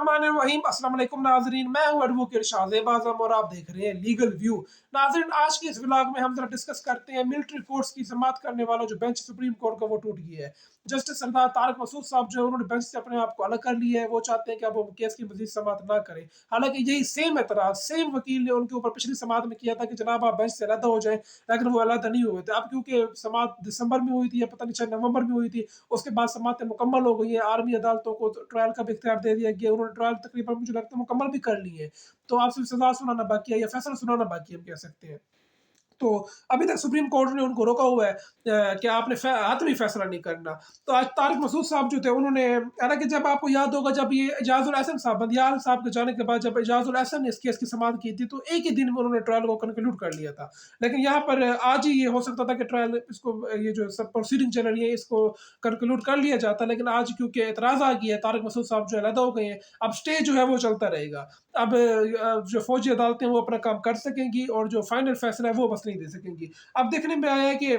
बिस्मिल्लाहिर्रहमानिर्रहीम। अस्सलाम वालेकुम नाज़रीन, मैं हूं एडवोकेट शाहज़ेब आज़म और आप देख रहे हैं लीगल व्यू। नाज़रीन, आज के इस व्लॉग में हम जरा डिस्कस करते हैं मिलिट्री कोर्ट्स की समाअत करने वाला जो बेंच सुप्रीम कोर्ट का वो टूट गया है। जस्टिस सरदार तारक मसूद साहब जो है उन्होंने बेंच से अपने आप को अलग कर लिया है। वो चाहते हैं कि अब वो केस की मजीद समाअत ना करें। हालांकि यही सेम एतराज़ सेम वकील ने उनके ऊपर पिछली समाअत में किया था कि जनाब आप बेंच से अलग हो जाएं, लेकिन वो अलग नहीं हुए थे। अब क्योंकि समाअत दिसंबर में हुई थी या पता नहीं शायद नवंबर में हुई थी, उसके बाद समाअतें मुकम्मल हो गई हैं। आर्मी अदालतों को ट्रायल का भी इख्तियार दे दिया गया। उन्होंने ट्रायल तकरीबन मुझे लगता है मुकम्मल भी कर ली है। तो आप सिर्फ सजा सुनाना बाकी है या फैसला सुनाना बाकी है, हम कह सकते हैं। तो अभी तक सुप्रीम कोर्ट ने उनको रोका हुआ है कि आपने हातमी फैसला नहीं करना। तो आज तारिक मसूद साहब जो थे उन्होंने, हालांकि जब आपको याद होगा जब ये एजाजुल एहसन साहब बंदियाल साहब के जाने के बाद जब एजाजुल एहसन ने इस केस की समाअत की थी तो एक ही दिन में उन्होंने ट्रायल को कंक्लूड कर लिया था। लेकिन यहाँ पर आज ही ये हो सकता था कि ट्रायल इसको ये जो सब प्रोसीडिंग चल रही है इसको कंक्लूड कर लिया जाता, लेकिन आज क्योंकि एतराज़ आ गया है, तारिक मसूद साहब जो अलहदा हो गए हैं, अब स्टे जो है वो चलता रहेगा। अब जो फौजी अदालतें वो अपना काम कर सकेंगी और जो फाइनल फैसला है वो बस नहीं दे सकेंगी। अब देखने में आया है कि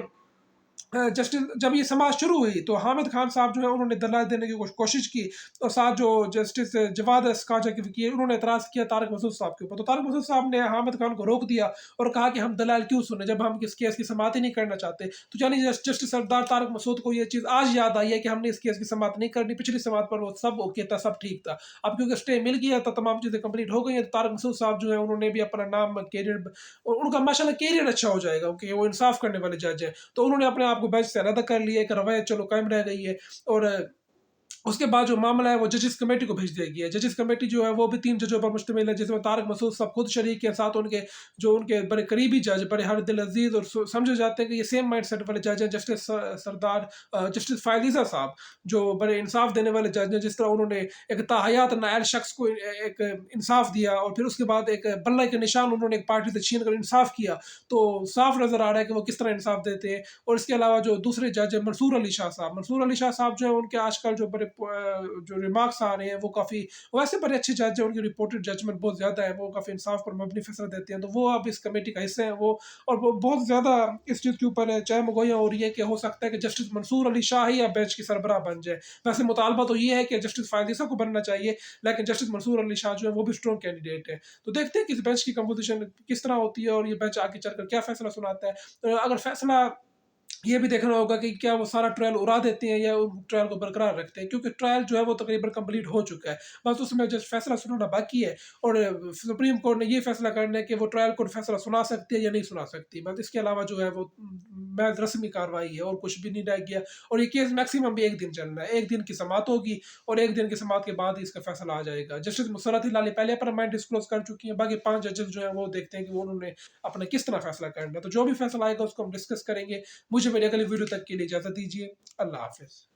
जस्टिस जब ये समाज शुरू हुई तो हामिद खान साहब जो है उन्होंने दलाल देने की कोशिश की और साथ जो जस्टिस जवाद अस्काजा की वकील उन्होंने एतराज़ किया तारक मसूद साहब के ऊपर। तो तारक मसूद साहब ने हामिद खान को रोक दिया और कहा कि हम दलाल क्यों सुने जब हम इस केस की समाअत ही नहीं करना चाहते। तो यानी जस्टिस सरदार तारक मसूद को ये चीज़ आज याद आई है कि हमने इस केस की समाअत नहीं करनी। पिछली समाअत पर वो सब ओके था, सब ठीक था। अब क्योंकि स्टे मिल गया था, तमाम चीज़ें कंप्लीट हो गई हैं, तो तारक मसूद साहब जो है उन्होंने भी अपना नाम कैरियर और उनका माशाल्लाह कैरियर अच्छा हो जाएगा क्योंकि वो इंसाफ करने वाले जज हैं। तो उन्होंने अपने आप को बेंच से अलग कर लिया, एक रवायत चलो कायम रह गई है। और उसके बाद जो मामला है वो जजिस कमेटी को भेज दिया गया है। जजिस कमेटी जो है वो भी 3 जजों पर मुश्तमिल है, जिसमें तारक मसूद साहब खुद शरीक है, साथ उनके जो उनके बड़े करीबी जज बड़े हर दिल अजीज और समझे जाते हैं कि ये सेम माइंड सेट वाले जज हैं। जस्टिस सरदार जस्टिस फायजीजा साहब जो बड़े इंसाफ देने वाले जज हैं, जिस तरह उन्होंने एक ताहयात नायल शख्स को एक इंसाफ दिया और फिर उसके बाद एक बल्ला के निशान उन्होंने एक पार्टी से छीन कर इंसाफ किया, तो साफ नज़र आ रहा है कि वो किस तरह इंसाफ देते हैं। और इसके अलावा जो दूसरे जज है मंसूर अली शाह साहब जो है उनके आजकल जो बड़े जो रिमार्क्स आ रहे हैं वो काफ़ी वैसे बड़े अच्छे जज हैं, उनकी रिपोर्टेड जजमेंट बहुत ज़्यादा है, वो काफ़ी इंसाफ पर मबनी फैसला देते हैं, तो वो अब इस कमेटी का हिस्सा है वो। और वो बहुत ज़्यादा इस चीज़ के ऊपर चाहे मगोइयाँ हो रही है कि हो सकता है कि जस्टिस मंसूर अली शाह ही अब बेंच की सरबराह बन जाए। वैसे मुतालबा तो ये है कि जस्टिस फायदीसा को बनना चाहिए, लेकिन जस्टिस मंसूर अली शाह जो है वो भी स्ट्रॉन्ग कैंडिडेट है। तो देखते हैं कि इस बेंच की कंपोजिशन किस तरह होती है और ये बेंच आगे चलकर क्या फैसला सुनाता है। अगर फैसला ये भी देखना होगा कि क्या वो सारा ट्रायल उड़ा देते हैं या ट्रायल को बरकरार रखते हैं, क्योंकि ट्रायल जो है वो तकरीबन कंप्लीट हो चुका है, बस उसमें जस्ट फैसला सुनाना बाकी है। और सुप्रीम कोर्ट ने ये फैसला करना है कि वो ट्रायल कोर्ट फैसला सुना सकती है या नहीं सुना सकती, बस इसके अलावा जो है वो महज रस्मी कार्रवाई है और कुछ भी नहीं रह गया। और ये केस मैक्सिमम भी एक दिन चलना है, एक दिन की समाअत होगी और एक दिन की समाअत के बाद ही इसका फैसला आ जाएगा। जस्टिस मुसर्रत लाली पहले अपना माइंड डिस्क्लोज कर चुकी हैं, बाकी 5 जजेस जो हैं वो देखते हैं कि वो उन्होंने अपना किस तरह फैसला करना है। तो जो भी फैसला आएगा उसको हम डिस्कस करेंगे। मुझे मेरी अगली वीडियो तक के लिए इजाज़त दीजिए। अल्लाह हाफ़िज़।